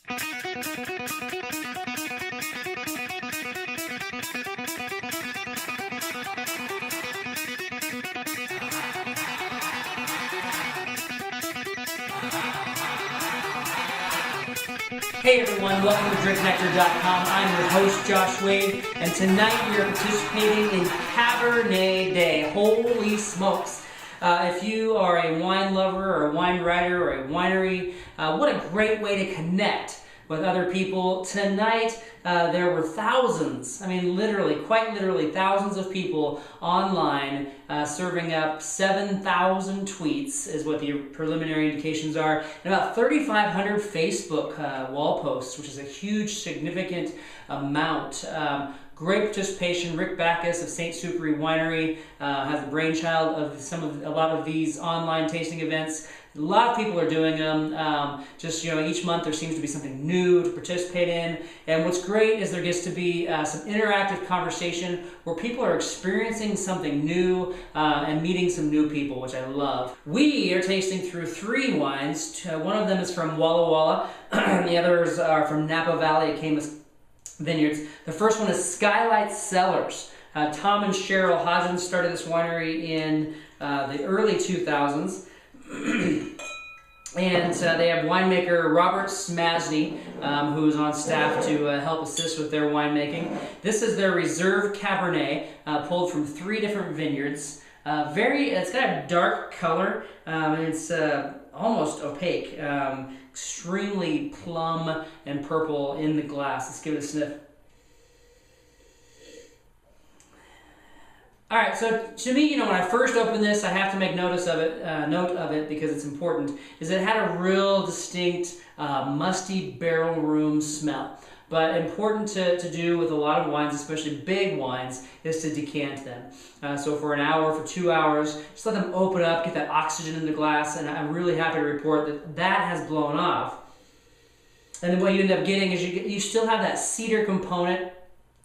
Hey everyone, welcome to drinknectar.com. I'm your host, Josh Wade, and tonight we are participating in Cabernet Day. Holy smokes. If you are a wine lover or a wine writer or a winery, what a great way to connect with other people. Tonight, there were thousands, quite literally thousands of people online serving up 7,000 tweets is what the preliminary indications are, and about 3,500 Facebook wall posts, which is a huge, significant amount. Great participation. Rick Backus of St. Superi Winery has the brainchild of a lot of these online tasting events. A lot of people are doing them. Each month there seems to be something new to participate in. And what's great is there gets to be some interactive conversation where people are experiencing something new and meeting some new people, which I love. We are tasting through 3 wines. One of them is from Walla Walla. The others are from Napa Valley at Camas Vineyards. The first one is Skylight Cellars. Tom and Cheryl Hodgins started this winery in the early 2000s. And they have winemaker Robert Smasny, who is on staff to help assist with their winemaking. This is their Reserve Cabernet, pulled from 3 different vineyards. It's got a dark color, and it's almost opaque. Extremely plum and purple in the glass. Let's give it a sniff. All right, so to me, when I first opened this, I have to make note of it because it's important, is it had a real distinct musty barrel room smell. But important to do with a lot of wines, especially big wines, is to decant them. So for an hour, for 2 hours, just let them open up, get that oxygen in the glass, and I'm really happy to report that that has blown off. And then what you end up getting is you still have that cedar component.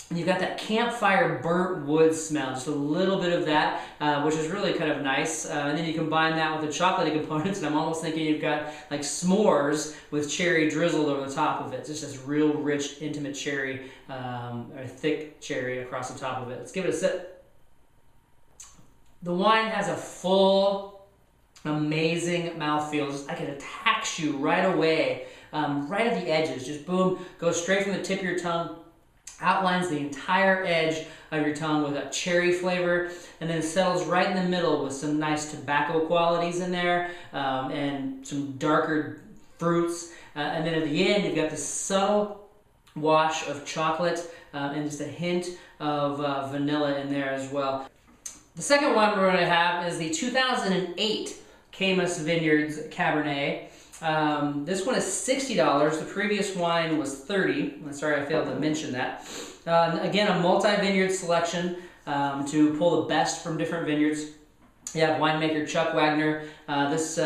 And you've got that campfire burnt wood smell, just a little bit of that, which is really kind of nice. And then you combine that with the chocolatey components, and I'm almost thinking you've got like s'mores with cherry drizzled over the top of it. Just this real rich, intimate cherry, or thick cherry across the top of it. Let's give it a sip. The wine has a full, amazing mouthfeel. I can attach you right away, right at the edges. Just boom, goes straight from the tip of your tongue, outlines the entire edge of your tongue with a cherry flavor, and then settles right in the middle with some nice tobacco qualities in there, and some darker fruits. And then at the end, you've got this subtle wash of chocolate and just a hint of vanilla in there as well. The second one we're going to have is the 2008 Camas Vineyards Cabernet. This one is $60. The previous wine was $30. I'm sorry I failed to mention that. Again, a multi-vineyard selection to pull the best from different vineyards. You have winemaker Chuck Wagner. This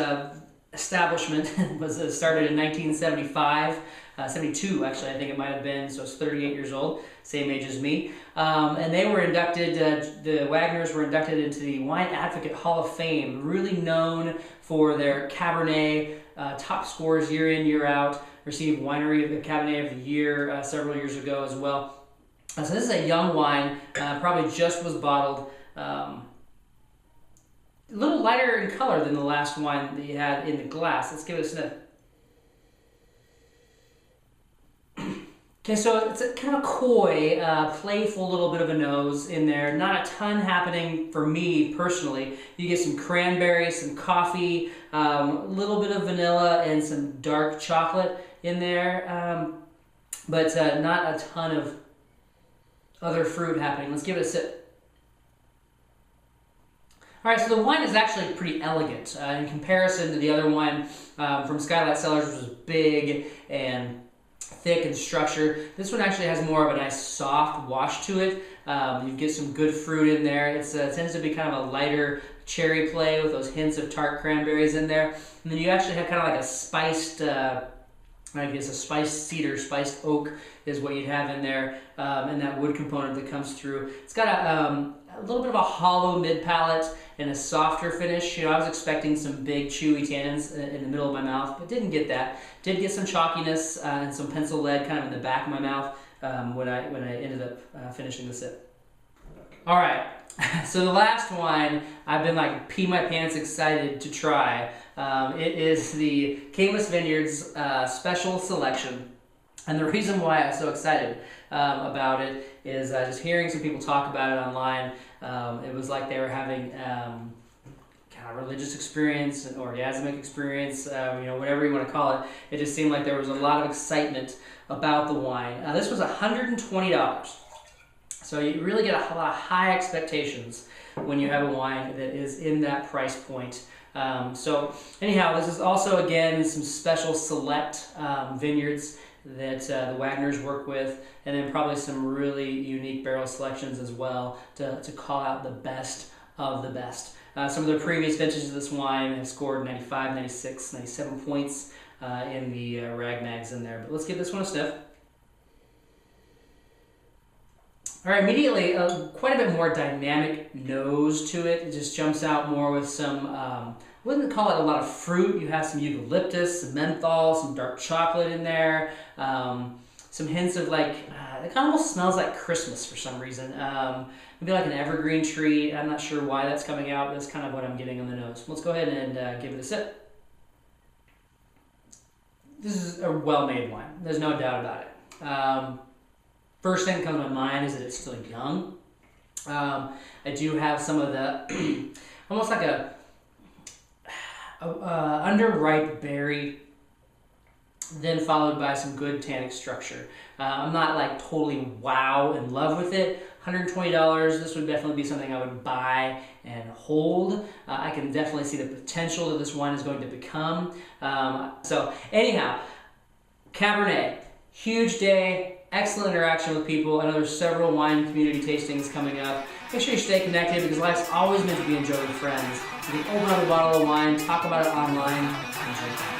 establishment was started in 1975. 72 actually, I think it might have been, so it's 38 years old, same age as me. And they were inducted, the Wagners were inducted into the Wine Advocate Hall of Fame, really known for their Cabernet top scores year in, year out, received Winery of the Cabernet of the Year several years ago as well. So this is a young wine, probably just was bottled. A little lighter in color than the last wine that you had in the glass. Let's give it a sniff. Okay, so it's a kind of coy, playful little bit of a nose in there. Not a ton happening for me personally. You get some cranberry, some coffee, a little bit of vanilla, and some dark chocolate in there. But not a ton of other fruit happening. Let's give it a sip. All right, so the wine is actually pretty elegant in comparison to the other wine from Skylight Cellars, which was big and thick and structured. This one actually has more of a nice soft wash to it. You get some good fruit in there. It tends to be kind of a lighter cherry play with those hints of tart cranberries in there. And then you actually have kind of like a spiced I guess a spiced cedar, spiced oak is what you'd have in there, and that wood component that comes through. It's got a little bit of a hollow mid palate and a softer finish. You know, I was expecting some big chewy tannins in the middle of my mouth, but didn't get that. Did get some chalkiness and some pencil lead kind of in the back of my mouth when I ended up finishing the sip. All right, so the last wine I've been like pee my pants excited to try. It is the Cabernet Vineyards Special Selection. And the reason why I'm so excited about it is just hearing some people talk about it online. It was like they were having kind of religious experience, an orgasmic experience, you know, whatever you want to call it. It just seemed like there was a lot of excitement about the wine. This was $120. So you really get a lot of high expectations when you have a wine that is in that price point. So anyhow, this is also, again, some special select vineyards that the Wagners work with, and then probably some really unique barrel selections as well to call out the best of the best. Some of the previous vintages of this wine have scored 95, 96, 97 points in the rag mags in there. But let's give this one a sniff. All right, immediately, quite a bit more dynamic nose to it. It just jumps out more with some, I wouldn't call it a lot of fruit. You have some eucalyptus, some menthol, some dark chocolate in there, some hints of like, it kind of almost smells like Christmas for some reason. Maybe like an evergreen tree. I'm not sure why that's coming out, but that's kind of what I'm getting on the nose. Let's go ahead and give it a sip. This is a well-made wine. There's no doubt about it. First thing that comes to my mind is that it's still young. I do have some of the, almost like a underripe berry, then followed by some good tannic structure. I'm not like totally wow in love with it. $120, this would definitely be something I would buy and hold. I can definitely see the potential that this wine is going to become. So anyhow, Cabernet, huge day. Excellent interaction with people. I know there's several wine community tastings coming up. Make sure you stay connected because life's always meant to be enjoyed with friends. You can open up a bottle of wine, talk about it online, and drink it.